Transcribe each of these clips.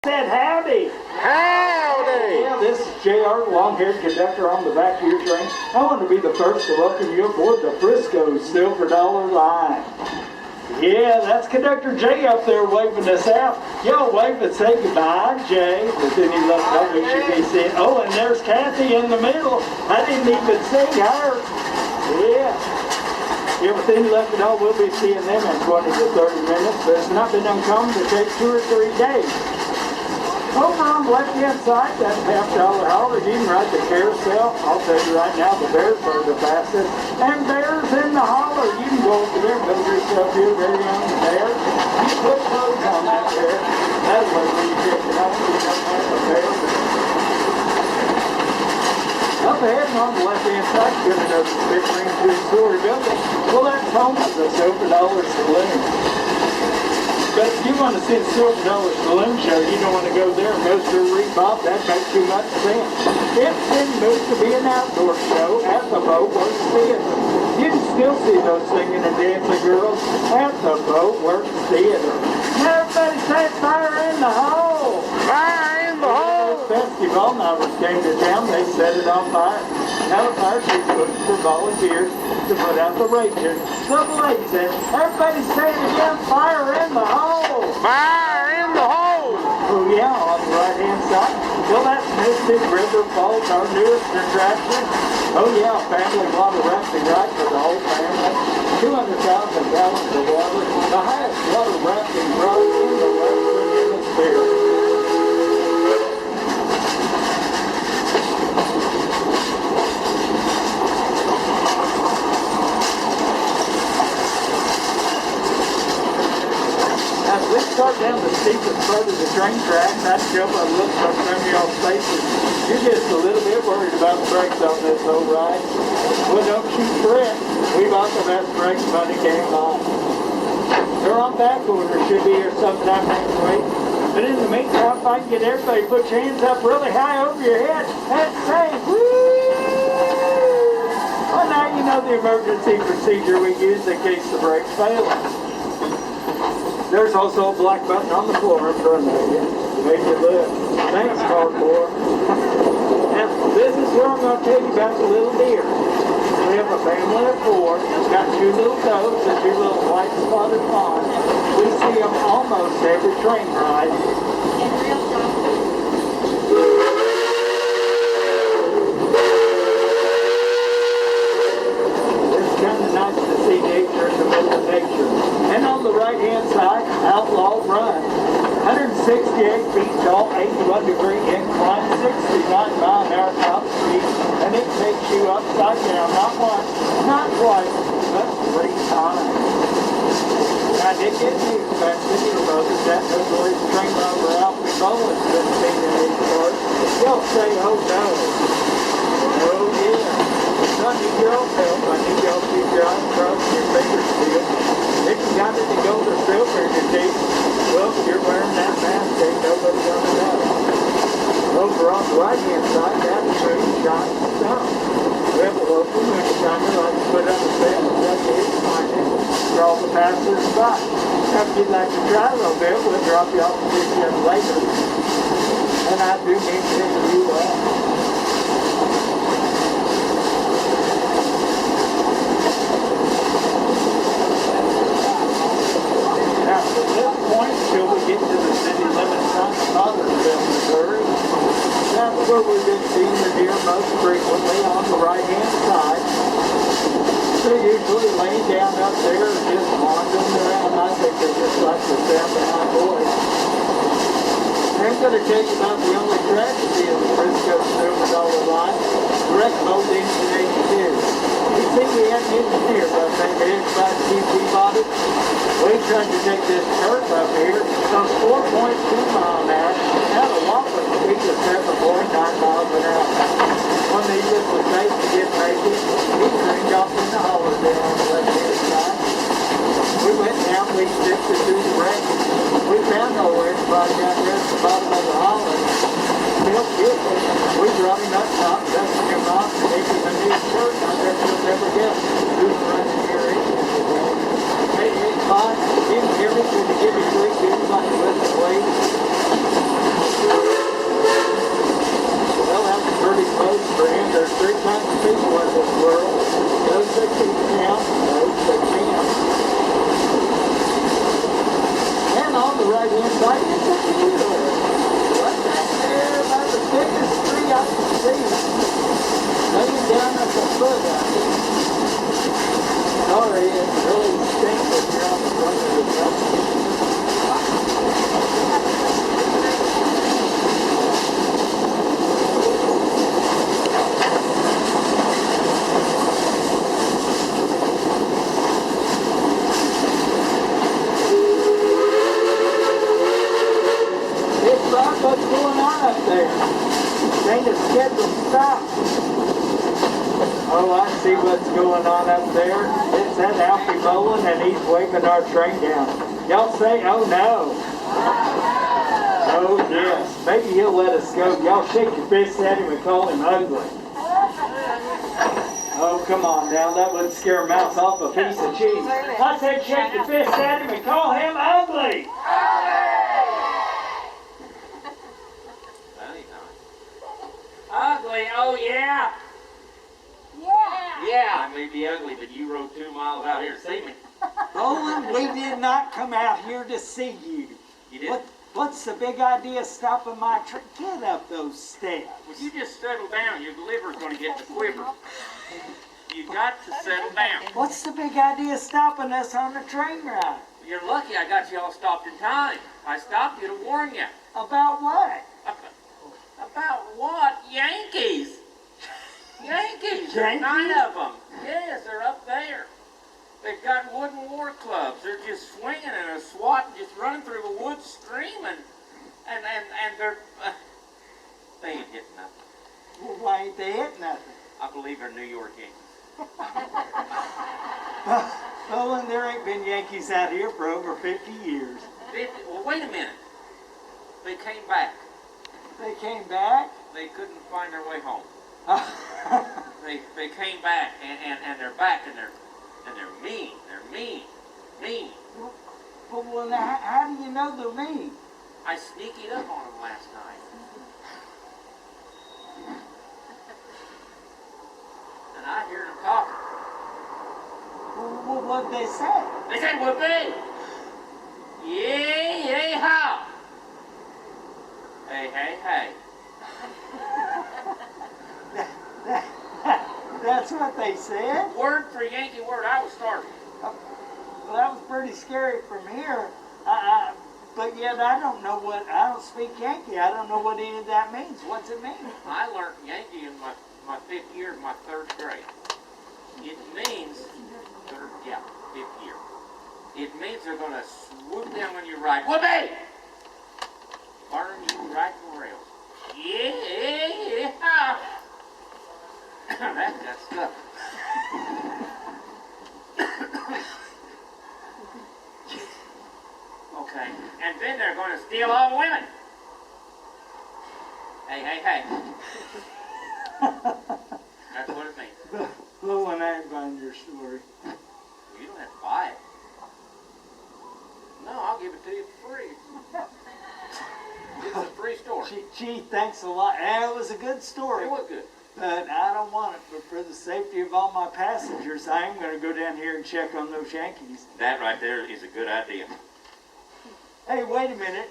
Said howdy. Howdy! Yeah, this is JR, long-haired conductor on the back of your train. I want to be the first to welcome you aboard the Frisco Silver Dollar Line. Yeah, that's Conductor Jay up there waving us out. Yo, wave and say goodbye, Jay. But then he left out, we should be seeing. Oh, and there's Kathy in the middle. I didn't even see her. Yeah. Yeah, but then he left it all. We'll be seeing them in 20 to 30 minutes. There's nothing uncommon to take 2 or 3 days. Over on the left-hand side, that $50 hauler, you can ride the carousel. I'll tell you right now, the bears are the fastest. And bears in the holler. You can go over there and build yourself your very own bear. You put clothes on that bear. That's what we get it up. You don't have a bear. Up ahead and on the left-hand side, you're going to notice the big green two-story building. Well, that's home to the Silver Dollar Saloon. But if you want to see the Silver Dollar Saloon show, you don't want to go there and go through Reebok. That makes too much sense. It's been moved to be an outdoor show at the Boat Works Theater. You can still see those singing and dancing girls at the Boat Works Theater. Now everybody say fire in the hole! Fire in the hole! Festival Novers came to town, they set it on fire. Now the fire chief's looking for volunteers to put out the rages. So the lady said, everybody say it again, fire in the hole! Fire in the hole! Oh yeah, on the right hand side. Well, that's Mystic River Falls, our newest attraction. Oh yeah, family water rafting right for the whole family. 200,000 gallons of water, the highest water rafting ride in the Western Hemisphere. We start down the steepest part of the train track, and I jump and look from some of y'all's faces. You're just a little bit worried about the brakes on this old ride. Well, don't you fret. We bought the best brakes money came on. They're on back order. Should be here sometime next week. But in the meantime, if I can get everybody to put your hands up really high over your head and say, woo! Well, now you know the emergency procedure we use in case the brakes fail us. There's also a black button on the floor in front of you. Make it look. Thanks, cardboard. Now, this is where I'm going to tell you about the little deer. We have a family of 4. It's got 2 little does and 2 little white spotted fawns. We see them almost every train ride. It's kind of nice to see nature in the middle of nature. And on the right-hand side, Outlaw Run. 168 feet tall, 81-degree incline, 69-mile-an-hour top speed, and it takes you upside down, not once, not twice, but 3 times. Now, did get news back to your brothers that notorious train robber Alfie Bowen's been seen in these cars. Y'all say, oh no. Oh yeah. I need your own help. I need y'all to keep your eyes crossed and your fingers sealed. If you got any gold or silver in your teeth, well, if you're wearing that mask, ain't nobody gonna know. Over on the right-hand side, that's true shine stone. We have a local moonshiner like to put on a set and let his find it for all the passers-by. Now, if you'd like to try a little bit, we'll drop you off the picture later. And I do mean to pick you up. Now, from this point till we get to the city limits on Pottersville, Missouri, that's where we've been seeing the deer most frequently on the right-hand side. They're usually laying down up there and just wandering around. I think they just like the sound of my voice. I'm going to tell you about the only tragedy of the Frisco Silver Dollar Line, wreck boat engine 82. You see, we had an engineer by the name of Inside T.P. bought it. We tried to take this curve up here, goes 4.2 miles an hour, at a whopping speed of 7.9 miles an hour. When needless to say, to get make it, he turned off in the holler there on the left-hand side. We went down, we sifted through the wreck. We found nowhere to find down there at the bottom of the holler. Still guilty. We brought him up top, dusting him off, and gave him a new shirt. I bet you'll never get who's running here anyway. Hey, fine. You can hear me. Can you give me 3 dudes like this, please? what's going on up there? It's that Alfie Mullen, and he's waving our train down. Y'all say, oh no. Oh yes. Maybe he'll let us go. Y'all shake your fist at him and call him ugly. Oh, come on now. That wouldn't scare a mouse off a piece of cheese. I said shake your fist at him and call him ugly. Ugly, oh yeah. Yeah, I may be ugly, but you rode 2 miles out here to see me. Olin, we did not come out here to see you. You did? What's the big idea stopping my train? Get up those steps. Well, you just settle down. Your liver's going to get the quiver. You got to settle down. What's the big idea stopping us on the train ride? You're lucky I got you all stopped in time. I stopped you to warn you. About what? About what? Yankees. Yankees. There's Yankees? 9 of them. Yes, they're up there. They've got wooden war clubs. They're just swinging and a swat just running through the woods screaming. And they're... they ain't hitting nothing. Well, why ain't they hit nothing? I believe they're New York Yankees. Olin, there ain't been Yankees out here for over 50 years. 50? Well, wait a minute. They came back. They came back? They couldn't find their way home. They came back and they're back and they're mean. They're mean. Well, how do you know they're mean? I sneaked up on them last night. And I hear them talking. Well, what'd they say? They said, whoopee! Yay, hey, how? Hey, hey, hey. That's what they said? Word for Yankee word, I was startled. Well, that was pretty scary from here. But yet I don't speak Yankee. I don't know what any of that means. What's it mean? I learned Yankee in my 5th year of my 3rd grade. It means, fifth year. It means they're going to swoop down on you right. Whoopee! Burn you right the rails. Yeah! That's that stuff. Okay, and then they're going to steal all the women. Hey, hey, hey. That's what it means. Well, when I ain't buying your story. You don't have to buy it. No, I'll give it to you for free. It's a free story. Gee, thanks a lot. It was a good story. It was good. But I don't want it. But for the safety of all my passengers, I am going to go down here and check on those Yankees. That right there is a good idea. Hey, wait a minute.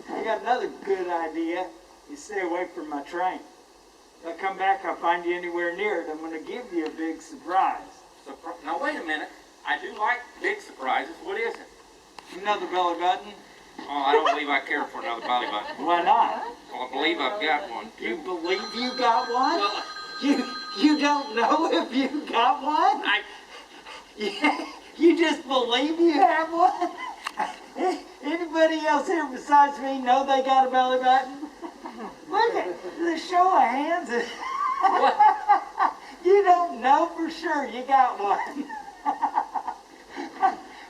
I got another good idea. You stay away from my train. If I come back, I'll find you anywhere near it. I'm going to give you a big surprise. Now, wait a minute. I do like big surprises. What is it? Another belly button? Oh, I don't believe I care for another belly button. Why not? Well, I believe I've got one. You believe you got one? Well, You don't know if you got one? You just believe you have one? Anybody else here besides me know they got a belly button? Look at the show of hands. You don't know for sure you got one.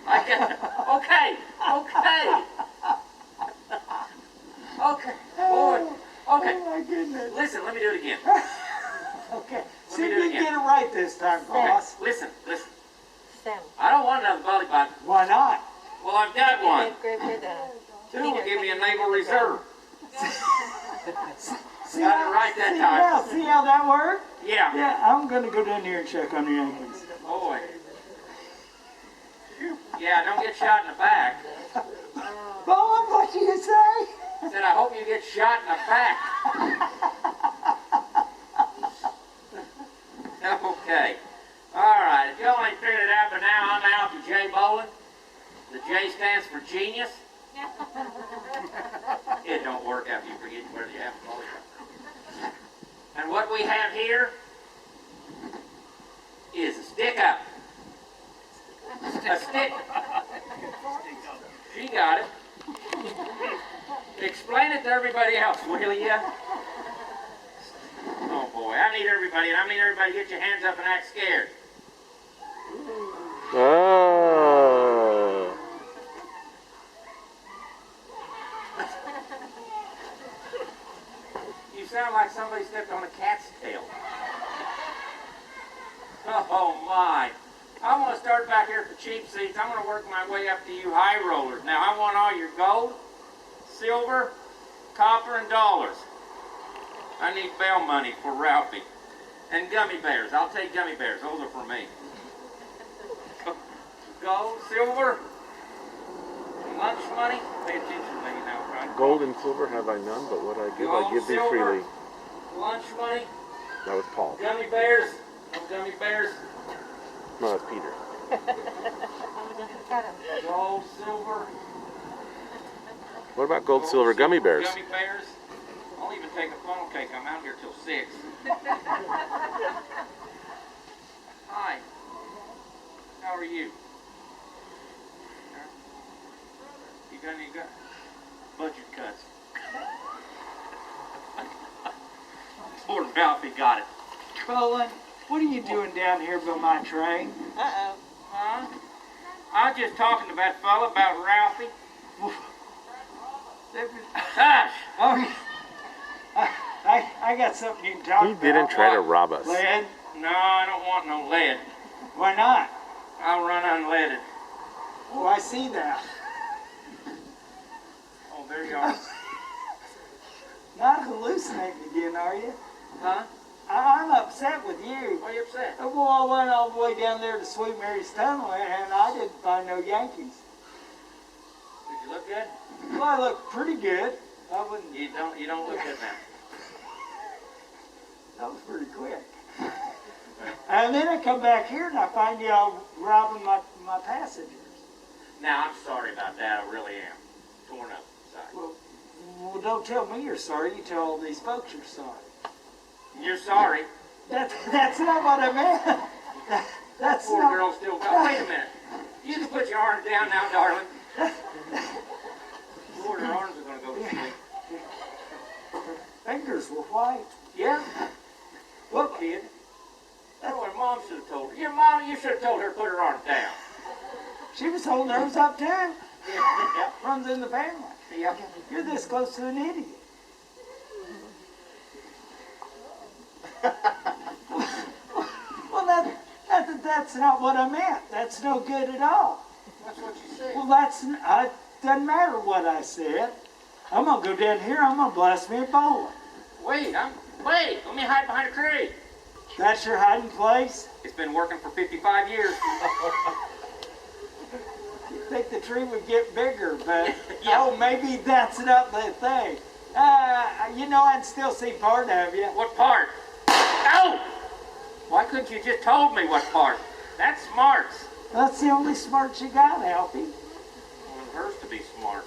Okay. Boy. Okay. Oh my goodness. Listen, let me do it again. Okay. See if you can get it right this time, boss. Okay. Listen. I don't want another belly button. Why not? Well, I've got one. 2 will give me a naval reserve. Got it right that time. See how that worked? Yeah. Yeah, I'm going to go down here and check on the Yankees. Boy. Yeah, don't get shot in the back. Bob, what do you say? Said I hope you get shot in the back. Okay. All right. If y'all ain't figured it out by now, I'm Alfie J. Bowling. The J stands for genius. It don't work after you forget where you have it. And what we have here is a stick up. A stick. She got it. Explain it to everybody else, will ya? Oh boy, I need everybody to get your hands up and act scared. sound like somebody stepped on a cat's tail. Oh my. I want to start back here at the cheap seats. I'm going to work my way up to you high rollers. Now I want all your gold, silver, copper, and dollars. I need bail money for Ralphie. And gummy bears. I'll take gummy bears. Those are for me. Gold, silver, lunch money. Pay attention to me now, right? Gold and silver have I none, but what I give thee freely. Lunch money. That was Paul. Gummy bears. No gummy bears. No, that's Peter. Gold, silver. What about gold, silver, gummy bears? Gummy bears. I'll even take a funnel cake. I'm out here till 6. Hi. How are you? You got any budget cuts? Poor Ralphie got it. Colin, what are you doing down here by my train? Uh-oh. Huh? I was just talking to that fella about Ralphie. Hush! Oh, I got something you can talk about. He didn't try to rob us. Lead? No, I don't want no lead. Why not? I'll run unleaded. Oh, I see that. Oh, there you are. Not hallucinating again, are you? Huh? I'm upset with you. Why are you upset? Well, I went all the way down there to Sweet Mary's Tunnel and I didn't find no Yankees. Did you look good? Well, I look pretty good. I wouldn't. You don't look good now. That was pretty quick. And then I come back here and I find y'all robbing my passengers. Now, I'm sorry about that. I really am. Torn up inside. Well, don't tell me you're sorry. You tell all these folks you're sorry. You're sorry. That's not what I meant. That's Poor not. girl still got. Wait a minute. You just put your arms down now, darling. Lord, her arms are going to go to sleep. Her fingers were white. Yeah? Look, kid. That's what Mom should have told her. Your Mom, you should have told her to put her arms down. She was holding hers up too. Yeah. Runs in the family. Yeah. You're this close to an idiot. Well, that's not what I meant. That's no good at all. That's what you said. Well, doesn't matter what I said. I'm gonna go down here. I'm gonna blast me a bowling. Wait, let me hide behind a tree. That's your hiding place? It's been working for 55 years. You'd think the tree would get bigger, but Yeah. oh, maybe that's not the thing. I'd still see part of you. What part? Oh! Why couldn't you just told me what part? That's smarts. That's the only smart you got, Alfie. I want hers to be smart.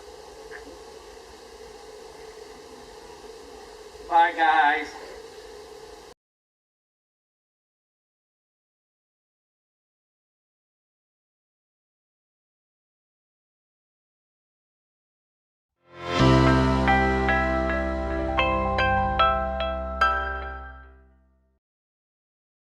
Bye, guys.